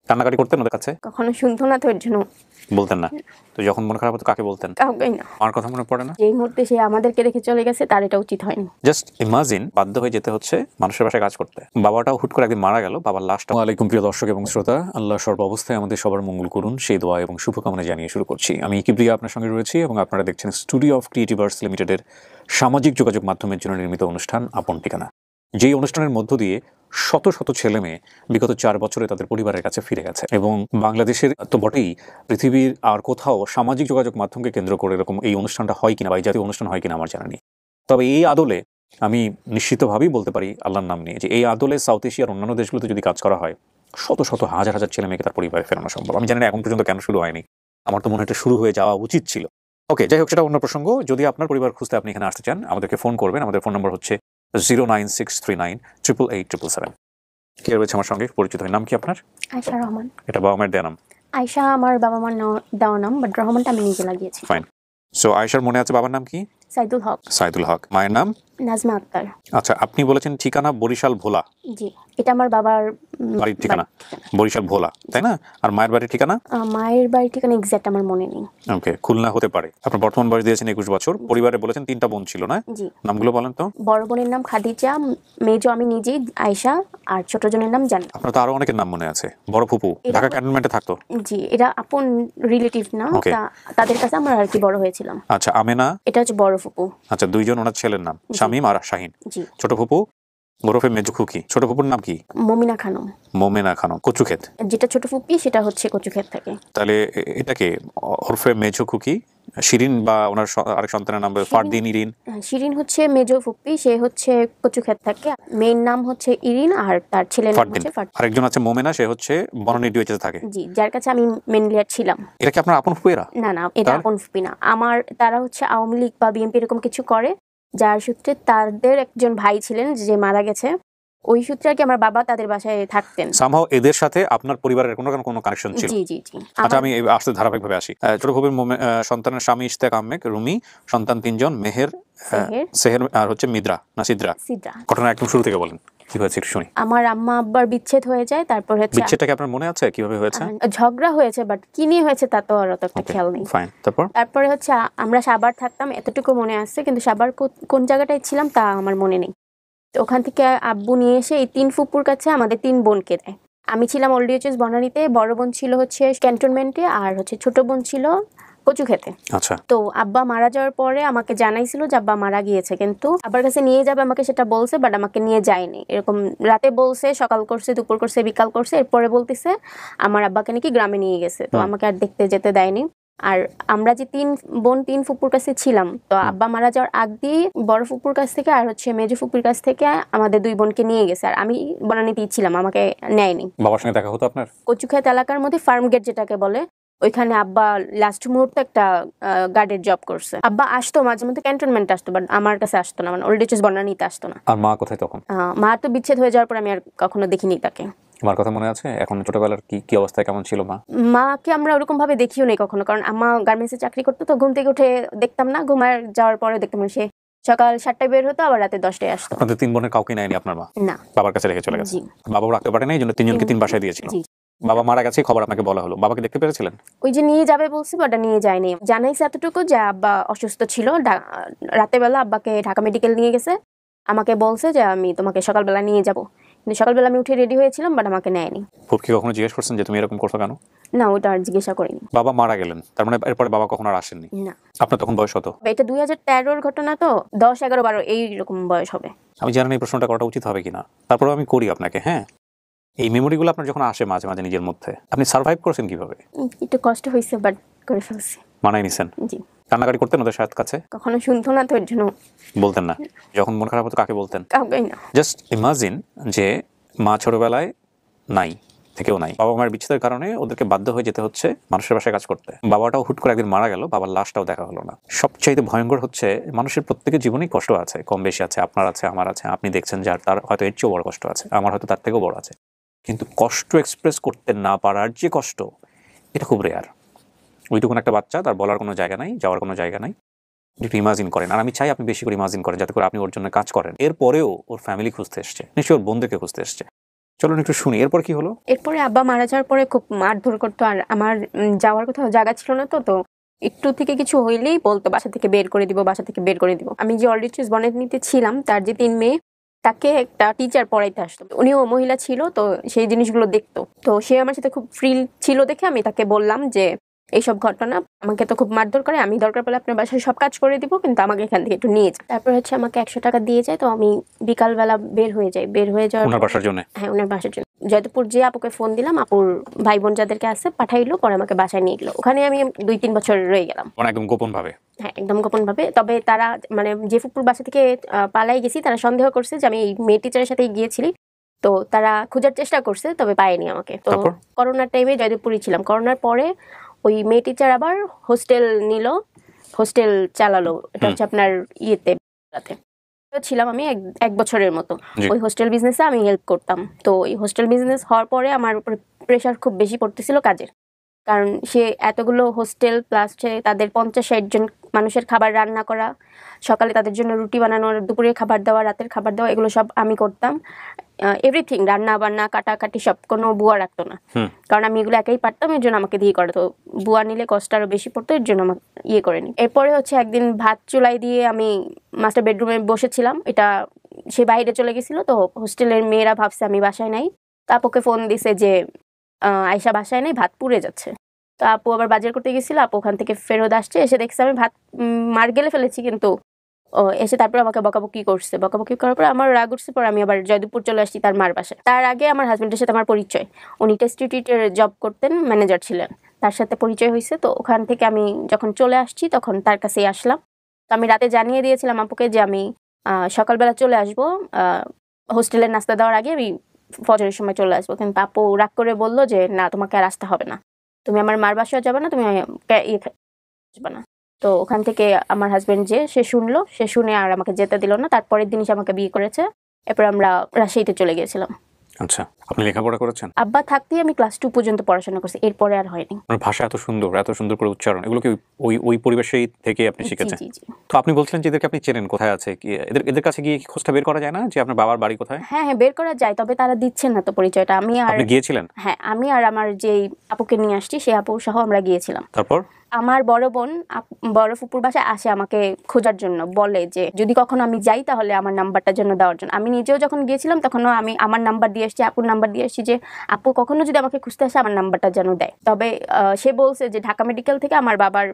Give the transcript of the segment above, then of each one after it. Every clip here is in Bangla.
কান্নাকাটি করতেন ওদের কাছে? কখনো শুনতো না তো এর জন্য বলতেন না। তো যখন মন খারাপ হতো কাকে বলতেন? কাউকেই না। আমার কথা মনে পড়ে না? যেই মুহূর্তে সে আমাদেরকে রেখে চলে গেছে তার এটা উচিত হয়নি। জাস্ট ইমাজিন বাধ্য হয়ে যেতে হচ্ছে মানুষের বাসায় কাজ করতে। বাবাটাও হুট করে একদিন মারা গেল, বাবার লাশটা। ওয়ালাইকুম প্রিয় দর্শক এবং শ্রোতা, আল্লাহ সর্ব অবস্থায় আমাদের সবার মঙ্গল করুন সেই দোয়া এবং শুভকামনা জানিয়ে শুরু করছি। আমি কিবরিয়া আপনার সঙ্গে রয়েছি এবং আপনারা দেখছেন স্টুডিও অফ ক্রিয়েটিভ আর্টস লিমিটেডের সামাজিক যোগাযোগ মাধ্যমের জন্য নির্মিত অনুষ্ঠান আপন ঠিকানা। যেই অনুষ্ঠানের মধ্য দিয়ে শত শত ছেলে মেয়ে বিগত 4 বছরে তাদের পরিবারের কাছে ফিরে গেছে এবং বাংলাদেশের তো বটেই, পৃথিবীর আর কোথাও সামাজিক যোগাযোগ মাধ্যমকে কেন্দ্র করে এরকম এই অনুষ্ঠানটা হয় কিনা বা এই জাতীয় অনুষ্ঠান হয় কিনা আমার জানা নেই। তবে এই আদলে আমি নিশ্চিতভাবেই বলতে পারি আল্লাহর নাম নিয়ে যে এই আদলে সাউথ এশিয়ার অন্যান্য দেশগুলোতে যদি কাজ করা হয় শত শত হাজার হাজার ছেলে মেয়েকে তার পরিবারে ফেরানো সম্ভব। আমি জানি না এখন পর্যন্ত কেন শুরু হয়নি, আমার তো মনে হয় এটা শুরু হয়ে যাওয়া উচিত ছিল। ওকে, যাই হোক, সেটা অন্য প্রসঙ্গ। যদি আপনার পরিবার খুঁজতে আপনি এখানে আসতে চান আমাদেরকে ফোন করবেন। আমাদের ফোন নম্বর হচ্ছে 09639887777। কে রয়েছে আমার সঙ্গে, পরিচিত হয়? নাম কি আপনার? আয়শা রহমান। এটা বাবা মায়ের দেয়া নাম? আয়শা আমার বাবা মার দেওয়া নাম, বাট রহমানটা আমি নিজে লাগিয়েছি। ফাইন। সো আয়েশার মনে আছে বাবার নাম কি? সাইদুল হক। সাইদুল হক। মায়ের নাম? নাজমা আক্তার। আচ্ছা, আপনি বলেছেন ঠিকানা বরিশাল ভোলা। জি, এটা আমার বাবার বাড়ির ঠিকানা বরিশাল ভোলা, তাই না? আর মায়ের বাড়ির ঠিকানা? মায়ের বাড়ির ঠিকানা এক্সাক্ট আমার মনে নেই। ওকে, খুলনা হতে পারে। আপনার বর্তমান বয়স দিয়েছেন 21 বছর। পরিবারে বলেছেন 3টা বোন ছিল, না? জি। নামগুলো বলেন তো। বড় বোনের নাম খাদিজা, মেজো আমি নিজেই আয়শা, আর ছোট জনের নাম জান্নাত। আপনার তো আরো অনেকের নাম মনে আছে। বড় ফুপু ঢাকা ক্যান্টনমেন্টে থাকতো। জি, এটা আপন রিলেটিভ না, তাদের কাছে আমরা আর কি বড় হয়েছিলাম। আচ্ছা, আমেনা? এটা হচ্ছে বড় ফুপু। আচ্ছা, দুইজন ওনার ছেলের নাম শামীম আর শাহিন। জি। ছোট ফুপু ওরফে মেজো খুকি, ছোট ফুপুর নাম কি? মমিনা খানম। মোমেনা খানম। কচুক্ষেত। যেটা ছোট ফুপি সেটা হচ্ছে কচুক্ষেত থাকে। তাহলে এটাকে ওরফে মেজো খুকি শিরিন, বা ওনার আরেক সন্তানের নাম ফারদিন, ইরিন? শিরিন হচ্ছে মেজো ফুপি, সে হচ্ছে কচুক্ষেত থাকে। মেইন নাম হচ্ছে ইরিন আর তার ছেলের নাম হচ্ছে ফারদিন। আরেকজন আছে মোমেনা, সে হচ্ছে বনানী ডিওএইচএস থাকে। জি, যার কাছে আমি মেন লিডার ছিলাম। এটা কি আপনার আপন ফুপেরা? না না, এটা আপন ফুপি না আমার। তারা হচ্ছে আওয়ামী লীগ বা বিএনপি এরকম কিছু করে, যার সূত্রে তাদের একজন ভাই ছিলেন যে মারা গেছে, ওই সূত্রে আর কি আমার বাবা তাদের বাসায় থাকতেন। সামহাও এদের সাথে আপনার পরিবারের কোনো কানেকশন ছিল? জি জি জি। আচ্ছা, আমি আসতে ধারাবাহিকভাবে আসি। ছোট ফুপির সন্তানের স্বামী ইশতিয়াক আহমেদ রুমি, সন্তান 3জন, মেহের, সেহের আর হচ্ছে মিদ্রা না সিদ্রা। ঘটনা একদম শুরু থেকে বলেন, কি হয়েছে একটু শুনি। আমার আম্মা আব্বার বিচ্ছেদ হয়ে যায়, তারপর হচ্ছে বিচ্ছেদটা কি আপনার মনে আছে কিভাবে হয়েছে? ঝগড়া হয়েছে, বাট কি নিয়ে হয়েছে তা তো আর অত একটা খেয়াল নেই। ফাইন। তারপরে হচ্ছে আমরা সাভার থাকতাম, এতটুকু মনে আছে, কিন্তু সাভার কোন জায়গাটায় ছিলাম তা আমার মনে নেই। তো ওখান থেকে আব্বু নিয়ে এসে এই 3 ফুপুর কাছে আমাদের 3 বোনকে দেয়। আমি ছিলাম ওল্ড ডিওএইচএস বনানীতে, বড় বোন ছিল হচ্ছে ক্যান্টনমেন্টে, আর হচ্ছে ছোট বোন ছিল কচুক্ষেতে। আচ্ছা। তো আব্বা মারা যাওয়ার পরে আমাকে জানাইছিল যে আব্বা মারা গিয়েছে, কিন্তু আব্বার কাছে নিয়ে যাবে আমাকে সেটা বলছে, বাট আমাকে নিয়ে যায়নি। এরকম রাতে বলছে, সকাল করছে, দুপুর করছে, বিকাল করছে, এরপরে বলতেছে আমার আব্বাকে নাকি গ্রামে নিয়ে গেছে। তো আমাকে আর দেখতে যেতে দেয়নি। আর আমরা যে 3 বোন 3 ফুপুর কাছে ছিলাম, তো আব্বা মারা যাওয়ার আগ দিয়ে বড় ফুপুর কাছ থেকে আর হচ্ছে মেজো ফুপুর কাছ থেকে আমাদের 2 বোনকে নিয়ে গেছে, আর আমি বনানীতেই ছিলাম, আমাকে নেয়নি। বাবার সঙ্গে দেখা হতো আপনার? কচুক্ষেত এলাকার মধ্যে ফার্ম গেট যেটাকে বলে, ওইখানে আব্বা লাস্ট মুহূর্তে একটা গার্ডের জব করছে। আব্বা আসতো মাঝে মধ্যে ক্যান্টনমেন্ট আসতো, বাট আমার কাছে আসতো না, মানে ওল্ড ডিওএইচএস বনানীতে আসতো না। আর মা কোথায় তখন? মা তো বিচ্ছেদ হয়ে যাওয়ার পর আমি আর কখনো দেখিনি তাকে। আমার কথা মনে আছে? এখন ছোটবেলার কি অবস্থায় কেমন ছিল মা? মাকে আমরা ওরকম ভাবে দেখিও নেই কখনো, কারণ আম্মা গার্মেন্টসে চাকরি করতো, তো ঘুম থেকে উঠে দেখতাম না, ঘুমার যাওয়ার পরে দেখতাম সে সকাল 7টায় বের হতো, আবার রাতে 10টায় আসতো। আপনাদের 3 বোনের কাউকে নেয়নি আপনার মা? না, বাবার কাছে রেখে চলে গেছে। বাবাও রাখতে পারে না, এই জন্য 3জনকে 3 বাসায় দিয়েছিল। বাবা মারা গেছে খবর আপনাকে বলা হলো, বাবাকে দেখতে পেরেছিলেন? ওই যে নিয়ে যাবে বলছি, বাট নিয়ে যায়নি। জানাইছে এতটুকু যে আব্বা অসুস্থ ছিল, রাতে বেলা আব্বাকে ঢাকা মেডিকেল নিয়ে গেছে, আমাকে বলছে যে আমি তোমাকে সকালবেলা নিয়ে যাব, কিন্তু সকালবেলা আমি উঠে রেডি হয়েছিলাম, বাট আমাকে নেয়নি। ফুপকি কখনো জিজ্ঞেস করছেন যে তুমি এরকম করছো কেন? না, ওটা আর জিজ্ঞাসা করিনি। বাবা মারা গেলেন, তার মানে এরপরে বাবা কখনো আর আসেননি? না। আপনার তখন বয়স কত? এটা 2013-র ঘটনা, তো 10, 11, 12 এইরকম বয়স হবে। আমি জানি না এই প্রশ্নটা করাটা উচিত হবে কিনা, তারপরেও আমি করি আপনাকে। হ্যাঁ, এই মেমোরিগুলো আপনার যখন আসে মাঝে মাঝে নিজের মধ্যে, আপনি সার্ভাইভ করছেন কিভাবে? একটু কষ্ট হয়েছে, বাট করে ফেলছি। মানায় নিছেন? জি। কান্নাকাটি করতেন ওদের কাছে? কখনো শুনতো না তো এর জন্য বলতেন না। যখন মন খারাপ হতো কাকে বলতেন? কাউকেই না। জাস্ট ইমাজিন যে মা ছোটবেলায় নাই, থেকেও নাই, বাবা মায়ের বিচ্ছেদের কারণে ওদেরকে বাধ্য হয়ে যেতে হচ্ছে মানুষের বাসায় কাজ করতে। বাবাটাও হুট করে একদিন মারা গেল, বাবার লাশটাও দেখা হলো না। সবচাইতে ভয়ঙ্কর হচ্ছে মানুষের প্রত্যেকের জীবনেই কষ্ট আছে, কম বেশি আছে, আপনার আছে, আমার আছে, আপনি দেখছেন যার, তার হয়তো এর চেয়েও বড় কষ্ট আছে, আমার হয়তো তার থেকেও বড় আছে, কিন্তু কষ্ট এক্সপ্রেস করতে না পারার যে কষ্ট, এটা খুব রেয়ার। ওইটুকুন একটা বাচ্চা, তার বলার কোনো জায়গা নাই, যাওয়ার কোনো জায়গা নাই। একটু ইমাজিন করেন, আর আমি চাই আপনি বেশি করে ইমাজিন করেন, যাতে করে আপনি ওর জন্য কাজ করেন। এরপরেও ওর ফ্যামিলি খুঁজতে এসছে, নিশ্চয়ই ওর বন্ধুকে খুঁজতে এসছে। চলুন একটু শুনি, এরপর কি হলো? এরপরে আব্বা মারা যাওয়ার পরে খুব মারধর করতো, আর আমার যাওয়ার কোথাও জায়গা ছিল না, তো একটু থেকে কিছু হইলেই বলতো বাসা থেকে বের করে দিব, বাসা থেকে বের করে দিব। আমি যে অলরিচিস বনেটনিতে ছিলাম, তার যে 3 মেয়ে, তাকে একটা টিচার পড়াইতে আসতো, উনিও মহিলা ছিল, তো সেই জিনিসগুলো দেখতো। তো সে আমার সাথে খুব ফ্রি ছিল দেখে আমি তাকে বললাম যে এইসব ঘটনা, আমাকে তো খুব মারধর করে, আমি দরকার পড়লে আপনার বাসায় সব কাজ করে দিব, কিন্তু আমাকে এখান থেকে একটু নিয়ে যায়। তারপর হচ্ছে আমাকে 100 টাকা দিয়ে যায়, তো আমি বিকালবেলা বের হয়ে যাই। বের হয়ে যাওয়ার ওনার বাসার জন্য? হ্যাঁ, ওনার বাসার জন্য। জয়দেবপুর যে আপুকে ফোন দিলাম, আপুর ভাই বোন যাদেরকে আছে পাঠাইলো, পরে আমাকে বাসায় নিয়ে গেলো। ওখানে আমি 2-3 বছর রয়ে গেলাম। মানে একদম গোপন ভাবে? হ্যাঁ, একদম গোপন ভাবে। তবে তারা মানে যে ফুপুর বাসা থেকে পালাই গেছি, তারা সন্দেহ করছে যে আমি এই মেয়ে টিচারের সাথে গিয়েছিলি, তো তারা খোঁজার চেষ্টা করছে, তবে পায়নি আমাকে। তো তারপর? করোনার টাইমে জয়দেবপুরই ছিলাম। করোনার পরে ওই মেয়ে টিচার আবার হোস্টেল নিল, হোস্টেল চালালো। এটা হচ্ছে আপনার ইয়েতে ছিলাম আমি এক বছরের মতো। জি। ওই হোস্টেল বিজনেসে আমি হেল্প করতাম। তো এই হোস্টেল বিজনেস হওয়ার পরে আমার উপরে প্রেশার খুব বেশি পড়তেছিল কাজের, কারণ সে এতগুলো হোস্টেল প্লাস তাদের 50-60 জন মানুষের খাবার রান্না করা, সকালে তাদের জন্য রুটি বানানো, দুপুরে খাবার দেওয়া, রাতের খাবার দেওয়া, এগুলো সব আমি করতাম। এভরিথিং, রান্না বান্না কাটাকাটি সব, কোনো বুয়া রাখতো না, কারণ আমি এগুলো একাই পারতাম, এর জন্য আমাকে দিয়ে করে। তো বুয়া নিলে কষ্ট আরো বেশি পড়তো, এর জন্য আমাকে ইয়ে করেনি। এরপরে হচ্ছে একদিন ভাত চুলাই দিয়ে আমি মাস্টার বেডরুমে বসেছিলাম, এটা সে বাইরে চলে গেছিল, তো হোস্টেলের মেয়েরা ভাবছে আমি বাসায় নাই। তো আপুকে ফোন দিছে যে আয়শা বাসায় নেই, ভাত পুড়ে যাচ্ছে। তো আপু আবার বাজার করতে গেছিল, আপু ওখান থেকে ফেরত আসছে, এসে দেখছে আমি ভাত মার গেলে ফেলেছি, কিন্তু এসে তারপর আমাকে বকাবকি করছে। বকাবকি করার পর আমার রাগ উঠছে, পর আমি আবার জয়দেবপুর চলে আসছি তার মার বাসায়। তার আগে আমার হাজবেন্ডের সাথে আমার পরিচয়, উনি টেস্টিটিউটের জব করতেন, ম্যানেজার ছিলেন, তার সাথে পরিচয় হয়েছে। তো ওখান থেকে আমি যখন চলে আসছি তখন তার কাছেই আসলাম। তো আমি রাতে জানিয়ে দিয়েছিলাম আপুকে যে আমি সকালবেলা চলে আসবো, হোস্টেলের নাস্তা দেওয়ার আগে আমি ফজরের সময় চলে আসবো। কিন্তু আপু রাগ করে বললো যে না, তোমাকে আর আসতে হবে না, তুমি আমার মার বাসায় যাবে না, তুমি আসবে না। তো ওখান থেকে আমার হাজবেন্ড সে শুনলো, সে শুনে আর আমাকে যেতে দিল না। তারপরের দিনই সে আমাকে বিয়ে করেছে। এরপর আমরা রাজশাহীতে চলে গিয়েছিলাম। আচ্ছা, আপনি লেখাপড়া করেছেন? আব্বা থাকতেই আমি ক্লাস 2 পর্যন্ত পড়াশোনা করছি, এরপরে আর হয়নি। আপনার ভাষা এত সুন্দর, এত সুন্দর করে উচ্চারণ, এগুলো কি ওই ওই পরিবেশেই থেকে আপনি জি শিখেছেন? জি জি। তো আপনি বলছিলেন যে এদেরকে আপনি চেনেন, কোথায় আছে কি, এদের কাছে গিয়ে কি খোঁজটা বের করা যায় না যে আপনার বাবার বাড়ি কোথায়? হ্যাঁ হ্যাঁ, বের করা যায়, তবে তারা দিচ্ছেন না তো পরিচয়টা। আপনি গিয়েছিলেন? হ্যাঁ, আমি আর আমার যে আপুকে নিয়ে আসছি, সেই আপু সহ আমরা গিয়েছিলাম। তারপর? আমার বড় বোন বড় ফুপুর বাসায় আসে আমাকে খোঁজার জন্য, বলে যে যদি কখনো আমি যাই তাহলে আমার নাম্বারটার জন্য দেওয়ার জন্য। আমি নিজেও যখন গিয়েছিলাম তখনও আমি আমার নাম্বার দিয়ে এসেছি, আপুর নাম্বার দিয়ে এসেছি, যে আপু কখনো যদি আমাকে খুঁজতে আসে আমার নাম্বারটা যেন দেয়। তবে সে বলছে যে ঢাকা মেডিকেল থেকে আমার বাবার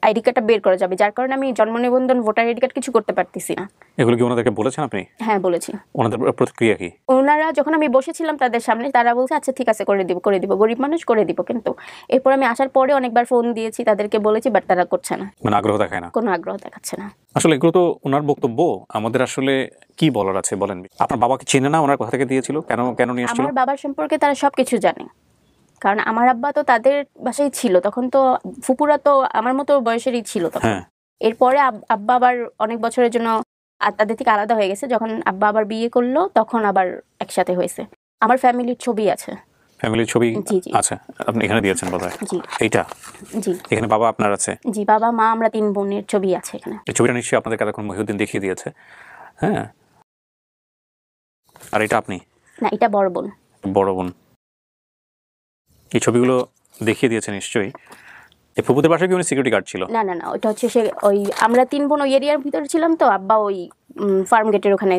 আইডি কার্ডটা বের করা যাবে, যার কারণে আমি জন্ম নিবন্ধন, ভোটার আইডি কার্ড কিছু করতে পারতেছি না। এগুলো কি ওনাদেরকে বলেছেন আপনি? হ্যাঁ, বলেছি। ওনাদের প্রতিক্রিয়া কি? ওনারা যখন আমি বসেছিলাম তাদের সামনে, তারা বলছে আচ্ছা ঠিক আছে, করে দিব করে দিব, গরিব মানুষ করে দিব। কিন্তু এরপর আমি আসার পরে অনেকবার ফোন দিয়েছি, তাদেরকে বলেছি, বাট তারা করছে না, মানে আগ্রহ দেখায় না? কোনো আগ্রহ দেখাচ্ছে না। আসলে এগুলো তো ওনার বক্তব্য, আমাদের আসলে কি বলার আছে বলেন? আপনার বাবাকে চেনে না, ওনার কোথা থেকে দিয়েছিল, কেন কেন নিয়ে এসেছিল? আমার বাবার সম্পর্কে তারা সবকিছু জানে, কারণ আমার আব্বা তো তাদের বাসায় ছিল তখন, তো ফুপুরা তো আমার মতো বয়সেরই ছিল তখন। হ্যাঁ। এরপরে আব্বা আবার অনেক বছরের জন্য তাদের থেকে আলাদা হয়ে গেছে। যখন আব্বা আবার বিয়ে করলো তখন আবার একসাথে হয়েছে। আমার ফ্যামিলির ছবি আছে। ফ্যামিলির ছবি জি জি আছে, আপনি এখানে দিয়েছেন বোধহয়। জি এইটা? জি এখানে বাবা আপনার আছে? জি, বাবা মা আমরা 3 বোনের ছবি আছে এখানে। এই ছবিটা নিশ্চয়ই আপনাদের এতক্ষণ মহিউদ্দিন দেখিয়ে দিয়েছে। হ্যাঁ। আর এটা আপনি? না, এটা বড় বোন। বড় বোন। এই ছবিগুলো দেখিয়ে দিয়েছে নিশ্চয়ই। এই ফুপুদের বাসায় কি উনি সিকিউরিটি গার্ড ছিল? না না না, ওটা হচ্ছে সে ওই আমরা 3 বোন ওই এরিয়ার ভিতরে ছিলাম, তো আব্বা ওই ফার্ম গেটের ওখানে।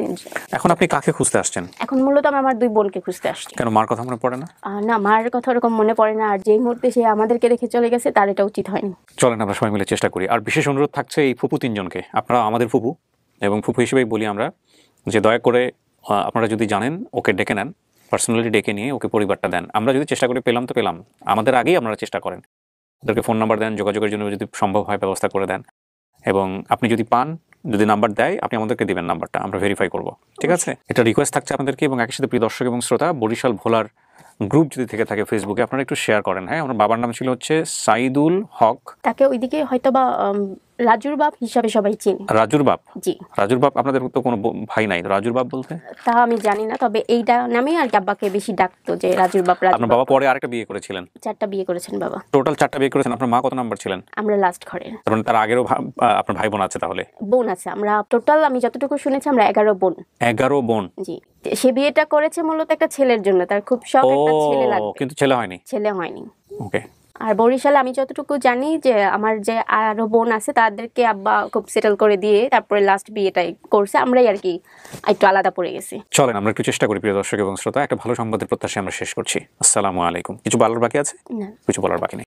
এখন আপনি কাকে খুঁজতে আসছেন? এখন মূলত আমি আমার 2 বোনকে খুঁজতে আসছি। কেন, মার কথা মনে পড়ে না? না, মার কথা ওরকম মনে পড়ে না, আর যেই মুহূর্তে সে আমাদেরকে রেখে চলে গেছে তার এটা উচিত হয়নি। চলেন আমরা সবাই মিলে চেষ্টা করি। আর বিশেষ অনুরোধ থাকছে এই ফুপু 3 জনকে, আপনারা আমাদের ফুপু, এবং ফুপু হিসেবেই বলি আমরা, যে দয়া করে আপনারা যদি জানেন ওকে ডেকে নেন, পার্সোনালি ডেকে নিয়ে ওকে পরিবারটা দেন। আমরা যদি চেষ্টা করে পেলাম তো পেলাম, আমাদের আগেই আপনারা চেষ্টা করেন, ওদেরকে ফোন নাম্বার দেন, যোগাযোগের জন্য যদি সম্ভব হয় ব্যবস্থা করে দেন। এবং আপনি যদি পান, যদি নাম্বার দেয় আপনি আমাদেরকে দিবেন নাম্বারটা, আমরা ভেরিফাই করব, ঠিক আছে? এটা রিকোয়েস্ট থাকছে আপনাদেরকে। এবং একই সাথে প্রিয় দর্শক এবং শ্রোতা, বরিশাল ভোলার গ্রুপ যদি থেকে থাকে ফেসবুকে, আপনারা একটু শেয়ার করেন। হ্যাঁ, আমার বাবার নাম ছিল হচ্ছে সাইদুল হক। তাকে ওইদিকে হয়তো বা রাজুর বাপ হিসাবে সবাই চিনি। রাজুর বাপ? জি। রাজুর বাপ, আপনাদের তো কোনো ভাই নাই, রাজুর বাপ বলতে? তা আমি জানি না, তবে এইটা নামে আর কি আব্বাকে বেশি ডাকতো যে রাজুর বাপ। আপনার বাবা পরে আরেকটা বিয়ে করেছিলেন? 4টা বিয়ে করেছেন বাবা। টোটাল 4টা বিয়ে করেছেন। আপনার মা কত নাম্বার ছিলেন? আমরা লাস্ট ঘরের। তার মানে তার আগেরও আপনার ভাই বোন আছে তাহলে? বোন আছে, আমরা টোটাল আমি যতটুকু শুনেছি আমরা 11 বোন। 11 বোন? জি। সে বিয়েটা করেছে মূলত একটা ছেলের জন্য, তার খুব শখ একটা ছেলে লাগবে, কিন্তু ছেলে হয়নি? ছেলে হয়নি। ওকে। আর বরিশালে আমি যতটুকু জানি যে আমার যে আরো বোন আছে তাদেরকে আব্বা খুব সেটেল করে দিয়ে তারপরে লাস্ট বিয়েটাই করছে, আমরাই আর কি একটু আলাদা পড়ে গেছি। চলেন আমরা একটু চেষ্টা করি প্রিয় দর্শক এবং শ্রোতা, একটা ভালো সংবাদের প্রত্যাশা আমরা শেষ করছি। আসসালামু আলাইকুম। কিছু বলার বাকি আছে? না। কিছু বলার বাকি নেই।